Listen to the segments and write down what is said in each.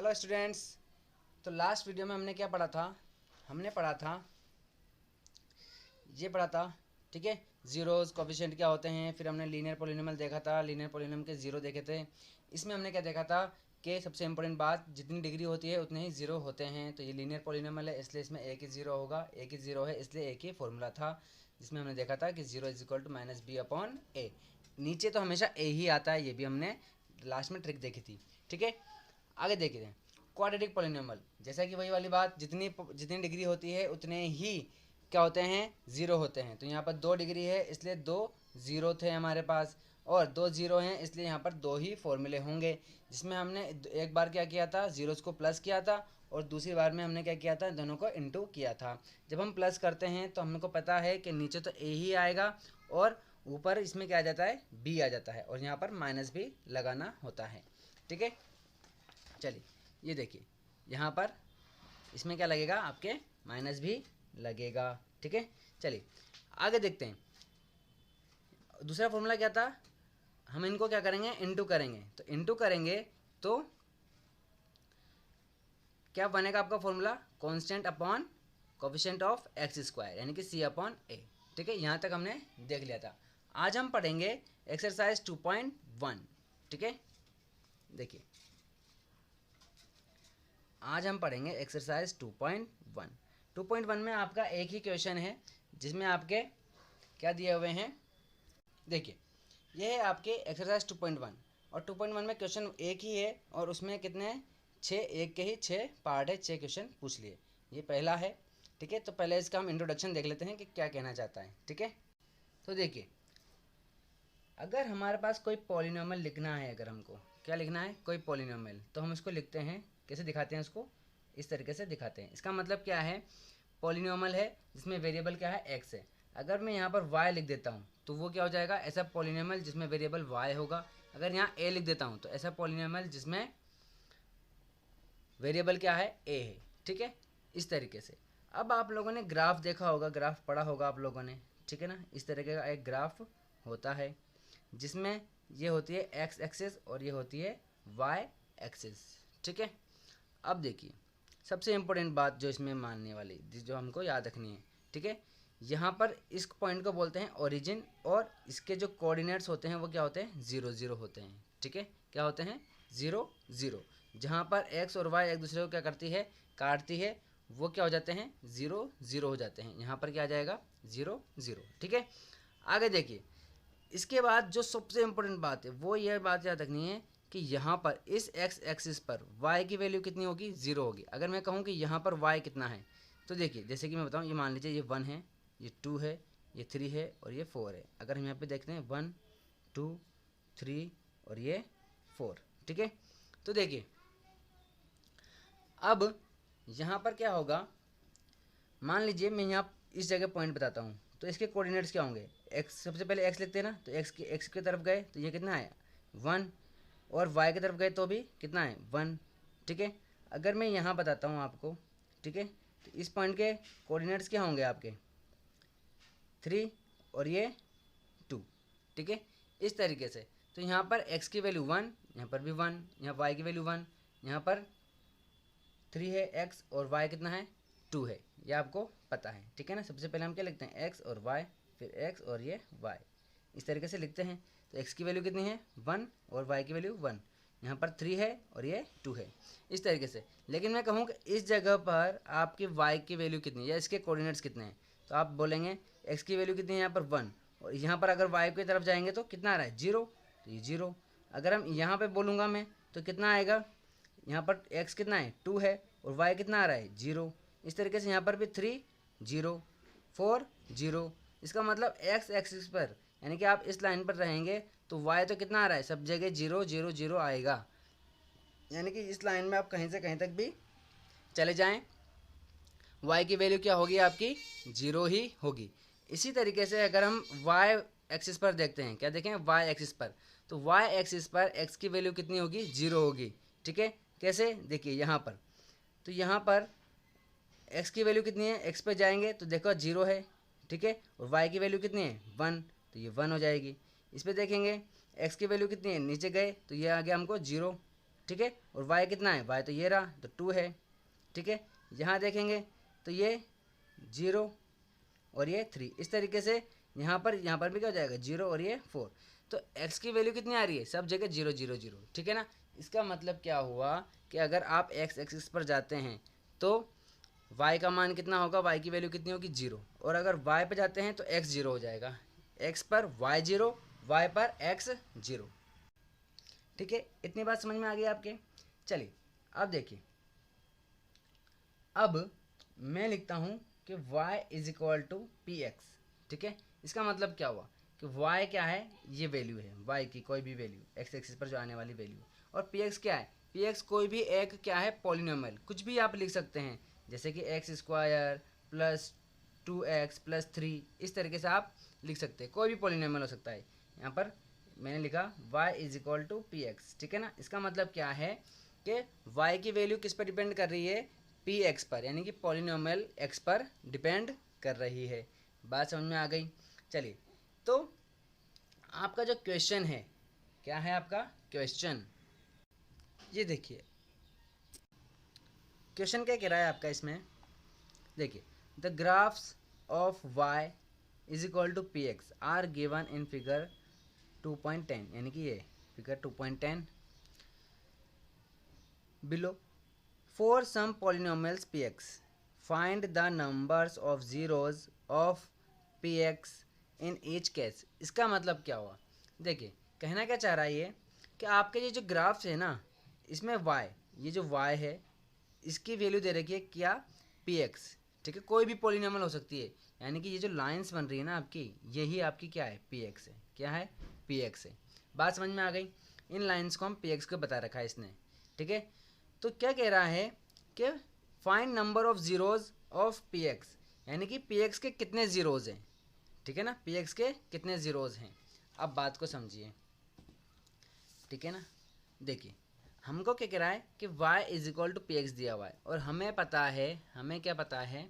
Hello students. तो last video में हमने क्या पढ़ा था? हमने पढ़ा था ये पढ़ा था, ठीक है। जीरोस कोफिशिएंट क्या होते हैं, फिर हमने लीनियर पॉलिनोमियल देखा था, लीनियर पॉलिनोमियल के जीरो देखे थे। इसमें हमने क्या देखा था कि सबसे इंपॉर्टेंट बात, जितनी डिग्री होती है उतने ही जीरो होते हैं। तो ये लीनियर पॉलिनोमियल है इसलिए इसमें एक ही जीरो होगा, एक ही जीरो है इसलिए एक ही फॉर्मूला था जिसमें हमने देखा था कि zero is equal to minus B upon A. नीचे तो हमेशा ए ही आता है, ये भी हमने लास्ट में ट्रिक देखी थी, ठीक है। आगे देखते हैं क्वाड्रेटिक पॉलिनोमियल। जैसा कि वही वाली बात, जितनी जितनी डिग्री होती है उतने ही क्या होते हैं, ज़ीरो होते हैं। तो यहाँ पर 2 डिग्री है इसलिए 2 ज़ीरो थे हमारे पास, और 2 ज़ीरो हैं इसलिए यहाँ पर 2 ही फॉर्मूले होंगे। जिसमें हमने एक बार क्या किया था, ज़ीरोज़ को प्लस किया था, और दूसरी बार में हमने क्या किया था, दोनों को इनटू किया था। जब हम प्लस करते हैं तो हमको पता है कि नीचे तो ए ही आएगा और ऊपर इसमें क्या आ जाता है, बी आ जाता है, और यहाँ पर माइनस भी लगाना होता है, ठीक है। चलिए ये देखिए, यहाँ पर इसमें क्या लगेगा, आपके माइनस भी लगेगा, ठीक है। चलिए आगे देखते हैं। दूसरा फॉर्मूला क्या था, हम इनको क्या करेंगे, इनटू करेंगे। तो इनटू करेंगे तो क्या बनेगा आपका formula, constant upon coefficient of x square, यानी कि सी अपॉन ए, ठीक है। यहाँ तक हमने देख लिया था। आज हम पढ़ेंगे एक्सरसाइज 2.1, ठीक है। देखिए आज हम पढ़ेंगे एक्सरसाइज 2.1। 2.1 में आपका एक ही क्वेश्चन है जिसमें आपके क्या दिए हुए हैं, देखिए ये है आपके एक्सरसाइज 2.1, और 2.1 में क्वेश्चन एक ही है और उसमें कितने, 6, एक के ही 6 पार्ट है, 6 क्वेश्चन पूछ लिए। ये पहला है, ठीक है। तो पहले इसका हम इंट्रोडक्शन देख लेते हैं कि क्या कहना चाहता है, ठीक है। तो देखिए, अगर हमारे पास कोई पॉलिनोमियल लिखना है, अगर हमको क्या लिखना है, कोई पॉलिनोमियल, तो हम इसको लिखते हैं, कैसे दिखाते हैं उसको, इस तरीके से दिखाते हैं। इसका मतलब क्या है, पॉलिनोमियल है जिसमें वेरिएबल क्या है, एक्स है। अगर मैं यहाँ पर वाई लिख देता हूँ तो वो क्या हो जाएगा, ऐसा पॉलिनोमियल जिसमें वेरिएबल वाई होगा। अगर यहाँ ए लिख देता हूँ तो ऐसा पॉलिनोमियल जिसमें वेरिएबल क्या है, ए है, ठीक है। इस तरीके से अब आप लोगों ने ग्राफ देखा होगा, ग्राफ पढ़ा होगा आप लोगों ने, ठीक है ना। इस तरीके का एक ग्राफ होता है जिसमें ये होती है एक्स एक्सिस और ये होती है वाई एक्सिस, ठीक है। अब देखिए सबसे इम्पोर्टेंट बात जो इसमें मानने वाली, जो हमको याद रखनी है, ठीक है। यहाँ पर इस पॉइंट को बोलते हैं ओरिजिन, और इसके जो कोऑर्डिनेट्स होते हैं वो क्या होते हैं, 0 0 होते हैं, ठीक है। क्या होते हैं, 0 0। जहाँ पर एक्स और वाई एक दूसरे को क्या करती है, काटती है, वो क्या हो जाते हैं, 0 0 हो जाते हैं। यहाँ पर क्या आ जाएगा, 0 0, ठीक है। आगे देखिए, इसके बाद जो सबसे इम्पोर्टेंट बात है वो यह बात याद रखनी है कि यहाँ पर इस एक्स एक्सिस पर y की वैल्यू कितनी होगी, 0 होगी। अगर मैं कहूँ कि यहाँ पर y कितना है, तो देखिए जैसे कि मैं बताऊँ, ये मान लीजिए ये 1 है, ये 2 है, ये 3 है और ये 4 है। अगर हम यहाँ पे देखते हैं 1 2 3 और ये 4, ठीक है। तो देखिए अब यहाँ पर क्या होगा, मान लीजिए मैं यहाँ इस जगह पॉइंट बताता हूँ, तो इसके कोऑर्डिनेट्स क्या होंगे, एक्स, सबसे पहले एक्स लिखते हैं ना, तो एक्स की तरफ गए तो ये कितना आया, 1, और वाई की तरफ गए तो भी कितना है, 1, ठीक है। अगर मैं यहाँ बताता हूँ आपको, ठीक है, तो इस पॉइंट के कोऑर्डिनेट्स क्या होंगे आपके, 3 और ये 2, ठीक है। इस तरीके से तो यहाँ पर x की वैल्यू 1, यहाँ पर भी 1, यहाँ y की वैल्यू 1, यहाँ पर 3 है x, और y कितना है, 2 है, ये आपको पता है, ठीक है ना। सबसे पहले हम क्या लिखते हैं, x और y, फिर x और ये y, इस तरीके से लिखते हैं। तो x की वैल्यू कितनी है, 1, और y की वैल्यू 1, यहाँ पर 3 है और ये 2 है, इस तरीके से। लेकिन मैं कहूँ कि इस जगह पर आपकी y की वैल्यू कितनी है या इसके कोऑर्डिनेट्स कितने हैं, तो आप बोलेंगे x की वैल्यू कितनी है, यहाँ पर 1, और यहाँ पर अगर y की तरफ जाएंगे तो कितना आ रहा है, 0, तो ये 0। अगर हम यहाँ पर बोलूँगा मैं तो कितना आएगा, यहाँ पर x कितना है, 2 है, और y कितना आ रहा है, 0। इस तरीके से यहाँ पर भी 3 0 4 0। इसका मतलब x एक्सिस पर, यानी कि आप इस लाइन पर रहेंगे तो y तो कितना आ रहा है, सब जगह 0 0 0 आएगा। यानी कि इस लाइन में आप कहीं से कहीं तक भी चले जाएं, y की वैल्यू क्या होगी आपकी, 0 ही होगी। इसी तरीके से अगर हम y एक्सिस पर देखते हैं, क्या देखें, y एक्सिस पर, तो y एक्सिस पर x की वैल्यू कितनी होगी, 0 होगी, ठीक है। कैसे, देखिए यहाँ पर, तो यहाँ पर x की वैल्यू कितनी है, x पे जाएंगे तो देखो 0 है, ठीक है, और y की वैल्यू कितनी है, 1, तो ये 1 हो जाएगी। इस पर देखेंगे x की वैल्यू कितनी है, नीचे गए तो ये आ गया हमको 0, ठीक है। और y कितना है, y तो ये रहा तो 2 है, ठीक है। यहाँ देखेंगे तो ये 0 और ये 3, इस तरीके से यहाँ पर भी क्या हो जाएगा 0 और ये 4। तो x की वैल्यू कितनी आ रही है, सब जगह 0 0 0, ठीक है ना। इसका मतलब क्या हुआ कि अगर आप x एक्सिस पर जाते हैं तो y का मान कितना होगा, y की वैल्यू कितनी होगी 0, और अगर y पर जाते हैं तो x 0 हो जाएगा, x पर y 0, y पर x 0, ठीक है। इतनी बात समझ में आ गई आपके। चलिए अब देखिए, अब मैं लिखता हूँ कि y is equal to P X, ठीक है। इसका मतलब क्या हुआ कि y क्या है, ये वैल्यू है y की, कोई भी वैल्यू x एक्सिस पर जो आने वाली वैल्यू, और px क्या है, px कोई भी एक क्या है पॉलिनोमियल, कुछ भी आप लिख सकते हैं, जैसे कि x square plus 2x plus 3, इस तरीके से आप लिख सकते हैं, कोई भी पॉलिनोमियल हो सकता है। यहाँ पर मैंने लिखा y is equal to P X, ठीक है ना। इसका मतलब क्या है कि y की वैल्यू किस पर डिपेंड कर रही है, पी एक्स पर, यानी कि पॉलिनोमियल x पर डिपेंड कर रही है। बात समझ में आ गई। चलिए तो आपका जो क्वेश्चन है, क्या है आपका क्वेश्चन, ये देखिए क्वेश्चन क्या कह रहा है आपका इसमें, देखिए the graphs of y is equal to P X are given in figure 2.10, यानी कि ये फिगर 2.10 below. For some polynomials px, find the numbers of zeros of px in each case। इसका मतलब क्या हुआ, देखिए कहना क्या चाह रहा है ये कि आपके ये जो ग्राफ्स है ना, इसमें y, ये जो y है इसकी वैल्यू दे रखी है क्या, px, ठीक है। कोई भी पॉलिनोमियल हो सकती है, यानी कि ये जो लाइंस बन रही है ना आपकी, यही आपकी क्या है px है, क्या है px है। बात समझ में आ गई। इन लाइंस को हम px को बता रखा है इसने, ठीक है। तो क्या कह रहा है कि find number of zeros of P x, यानी कि पी एक्स के कितने जीरोज हैं, ठीक है ना, पी एक्स के कितने जीरोज हैं। अब बात को समझिए, ठीक है ना। देखिए हमको क्या कह रहा है कि y is equal to P X दिया हुआ है, और हमें पता है, हमें क्या पता है,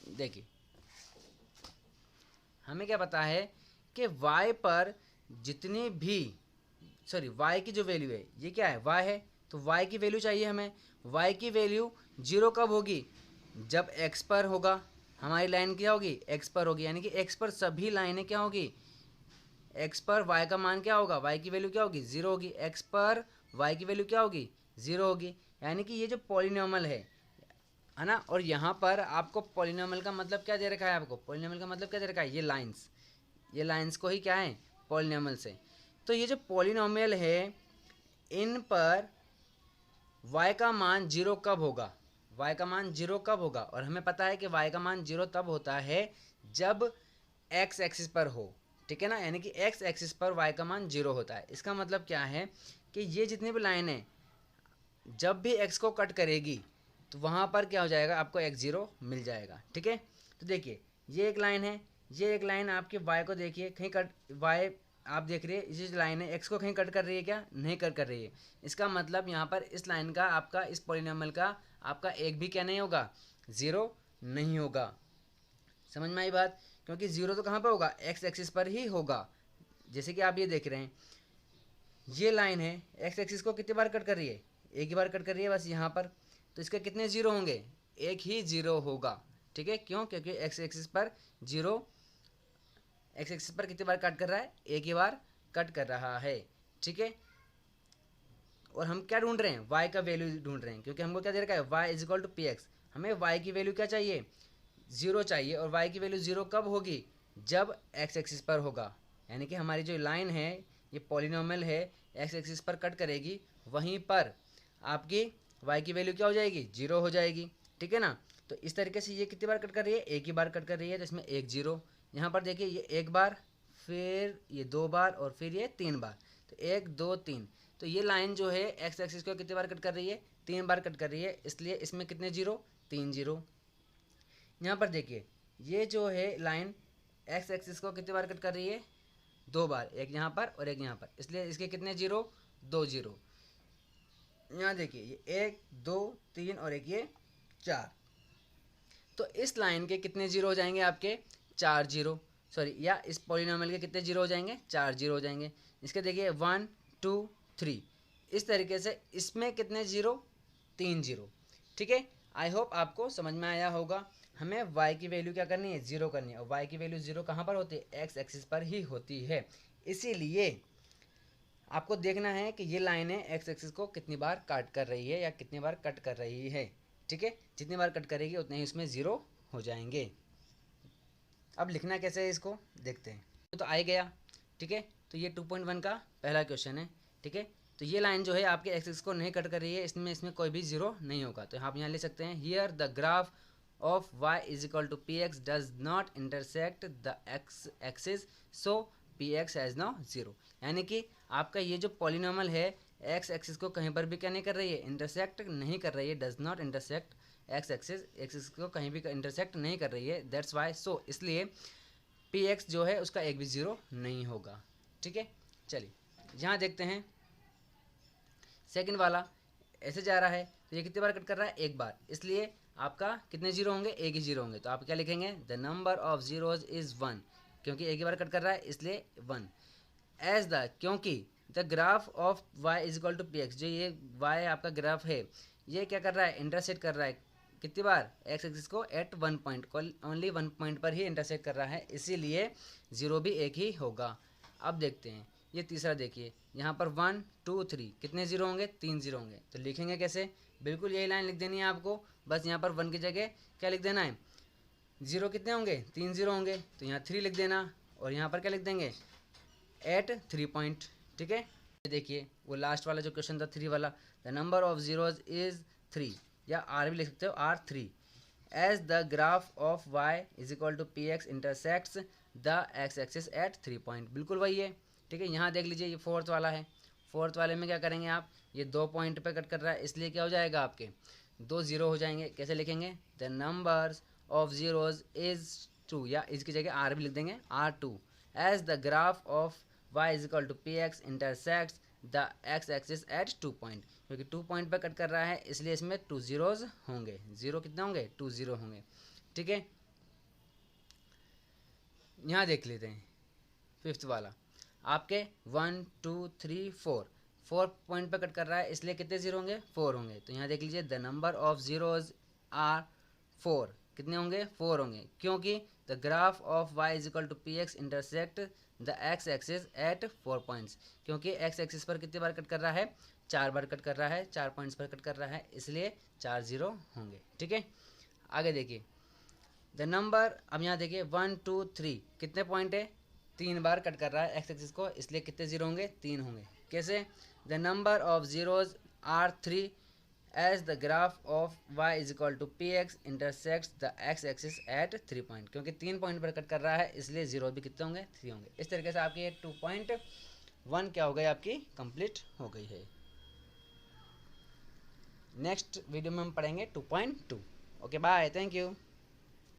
देखिए हमें क्या पता है कि y पर जितनी भी, सॉरी y की जो वैल्यू है ये क्या है, y है, तो y की वैल्यू चाहिए हमें। y की वैल्यू 0 कब होगी, जब x पर होगा, हमारी लाइन क्या होगी x पर होगी, यानी कि x पर सभी लाइनें क्या होगी, x पर y का मान क्या होगा, y की वैल्यू क्या होगी 0 होगी, x पर y की वैल्यू क्या होगी 0 होगी, यानी कि ये जो पॉलिनोमियल है ना। और यहाँ पर आपको पॉलिनोमियल का मतलब क्या दे रखा है, आपको पॉलिनोमियल का मतलब क्या दे रखा है, ये लाइंस को ही क्या है पॉलिनोमियल से। तो ये जो पॉलिनोमियल है इन पर y का मान 0 कब होगा, y का मान 0 कब होगा, और हमें पता है कि y का मान 0 तब होता है जब x एक्सिस पर हो, ठीक है ना, यानी कि x एक्सिस पर y का मान 0 होता है। इसका मतलब क्या है कि ये जितनी भी लाइन है जब भी x को कट करेगी तो वहाँ पर क्या हो जाएगा, आपको x0 मिल जाएगा, ठीक है। तो देखिए ये एक लाइन है, ये एक लाइन आपके y को देखिए कहीं कट, y आप देख रहे हैं ये जो लाइन है x को कहीं कट कर रही है क्या, नहीं कट कर रही है। इसका मतलब यहाँ पर इस लाइन का आपका, इस पॉलिनोमियल का आपका एक भी क्या नहीं होगा, 0 नहीं होगा। समझ में आई बात, क्योंकि 0 तो कहाँ पर होगा, x एक्सिस पर ही होगा। जैसे कि आप ये देख रहे हैं ये लाइन है x एक्सिस को कितनी बार कट कर रही है, एक ही बार कट कर रही है बस यहाँ पर, तो इसके कितने 0 होंगे, एक ही 0 होगा, ठीक है। क्यों, क्योंकि x एक्सिस पर 0, x एक्सिस पर कितनी बार कट कर रहा है, एक ही बार कट कर रहा है, ठीक है। और हम क्या ढूंढ रहे हैं, y का वैल्यू ढूंढ रहे हैं, क्योंकि हमको क्या दे रखा है y is equal to P X, हमें y की वैल्यू क्या चाहिए 0 चाहिए, और y की वैल्यू 0 कब होगी, जब x एक्सिस पर होगा, यानी कि हमारी जो लाइन है ये पॉलिनोमियल है x एक्सिस पर कट करेगी, वहीं पर आपकी y की वैल्यू क्या हो जाएगी 0 हो जाएगी, ठीक है ना। तो इस तरीके से ये कितनी बार कट कर रही है, एक ही बार कट कर रही है, तो इसमें एक 0, यहाँ पर देखिए ये एक बार, फिर ये 2 बार, और फिर ये 3 बार, तो 1 2 3। तो ये लाइन जो है x एक्सिस को कितनी बार कट कर रही है, 3 बार कट कर रही है, इसलिए इसमें कितने 0, 3 0। यहाँ पर देखिए ये जो है लाइन x एक्सिस को कितनी बार कट कर रही है, 2 बार, एक यहाँ पर और एक यहाँ पर, इसलिए इसके कितने 0, 2 0। यहाँ देखिए ये 1 2 3 और एक ये 4, तो इस लाइन के कितने 0 हो जाएंगे आपके 4 0, सॉरी, या इस पॉलिनोमियल के कितने 0 हो जाएंगे 4 0 हो जाएंगे। इसके देखिए 1 2 3, इस तरीके से इसमें कितने जीरो, 3 जीरो। ठीक है, आई होप आपको समझ में आया होगा। हमें y की वैल्यू क्या करनी है, 0 करनी है, और y की वैल्यू 0 कहाँ पर होती है, x एक्सिस पर ही होती है। इसीलिए आपको देखना है कि ये लाइनें x एक्सिस को कितनी बार काट कर रही है या कितनी बार कट कर रही है। ठीक है, जितनी बार कट करेगी उतने ही उसमें 0 हो जाएंगे। अब लिखना कैसे है इसको देखते हैं। तो आ ही गया। ठीक है, तो ये 2.1 का पहला क्वेश्चन है। ठीक है, तो ये लाइन जो है आपके एक्सिस को नहीं कट कर रही है, इसमें कोई भी 0 नहीं होगा। तो आप यहाँ लिख सकते हैं here the graph of y is equal to P X does not intersect the x axis, so P X has no 0। यानी कि आपका ये जो पॉलिनॉमियल है x एक्सिस को कहीं पर भी क्या नहीं कर रही है, इंटरसेक्ट नहीं कर रही है, does not intersect x axis को कहीं भी इंटरसेक्ट नहीं कर रही है, दैट्स वाई, सो इसलिए पी एक्स जो है उसका एक भी 0 नहीं होगा। ठीक है, चलिए यहाँ देखते हैं सेकंड वाला ऐसे जा रहा है, तो ये कितनी बार कट कर रहा है, एक बार, इसलिए आपका कितने जीरो होंगे, एक ही जीरो होंगे। तो आप क्या लिखेंगे, the number of zeros is 1, क्योंकि एक ही बार कट कर रहा है इसलिए 1। एज द, क्योंकि the graph of y is equal to P X, जो ये y आपका ग्राफ है ये क्या कर रहा है, इंटरसेक्ट कर रहा है कितनी बार, x एक्सिस को एट 1 पॉइंट, ओनली 1 पॉइंट पर ही इंटरसेक्ट कर रहा है, इसीलिए 0 भी एक ही होगा। अब देखते हैं ये तीसरा, देखिए यहाँ पर 1 2 3 कितने जीरो होंगे, 3 जीरो होंगे। तो लिखेंगे कैसे, बिल्कुल यही लाइन लिख देनी है आपको, बस यहाँ पर 1 की जगह क्या लिख देना है, जीरो कितने होंगे, 3 जीरो होंगे, तो यहाँ 3 लिख देना, और यहाँ पर क्या लिख देंगे, एट 3 पॉइंट। ठीक है, देखिए वो लास्ट वाला जो क्वेश्चन था 3 वाला, the number of zeros is 3, या आर भी लिख सकते हो, R3, as the graph of y is equal to P X intersects the x axis at 3 point, बिल्कुल वही है। ठीक है, यहाँ देख लीजिए ये फोर्थ वाला है, फोर्थ वाले में क्या करेंगे आप, ये 2 पॉइंट पे कट कर रहा है इसलिए क्या हो जाएगा, आपके 2 जीरो हो जाएंगे। कैसे लिखेंगे, the numbers of zeros is 2, या इसकी जगह आर भी लिख देंगे, R2, as the graph of y is equal to P X intersects the x axis at 2 point, क्योंकि 2 पॉइंट पर कट कर रहा है इसलिए इसमें 2 जीरोज होंगे, जीरो कितने होंगे, 2 जीरो होंगे। ठीक है, यहाँ देख लेते हैं फिफ्थ वाला, आपके 1 2 3 4 पॉइंट पर कट कर रहा है इसलिए कितने जीरो होंगे, 4 होंगे। तो यहाँ देख लीजिए the number of zeros are 4, कितने होंगे, 4 होंगे, क्योंकि the graph of y is equal to P X intersect the x axis at 4 points, क्योंकि x एक्सिस पर कितनी बार कट कर रहा है, 4 बार कट कर रहा है, 4 पॉइंट्स पर कट कर रहा है, इसलिए 4 जीरो होंगे। ठीक है, आगे देखिए द नंबर, अब यहाँ देखिए 1 2 3 कितने पॉइंट है, 3 बार कट कर रहा है x एक्सिस को, इसलिए कितने जीरो होंगे, 3 होंगे। कैसे, the number of zeros are 3 as the graph of y is equal to P X intersects the x axis at 3 point, क्योंकि 3 पॉइंट पर कट कर रहा है इसलिए जीरो भी कितने होंगे, 3 होंगे। इस तरीके से आपकी ये 2.1 क्या हो गई, आपकी कंप्लीट हो गई है। नेक्स्ट वीडियो में हम पढ़ेंगे 2.2। Okay bye, thank you.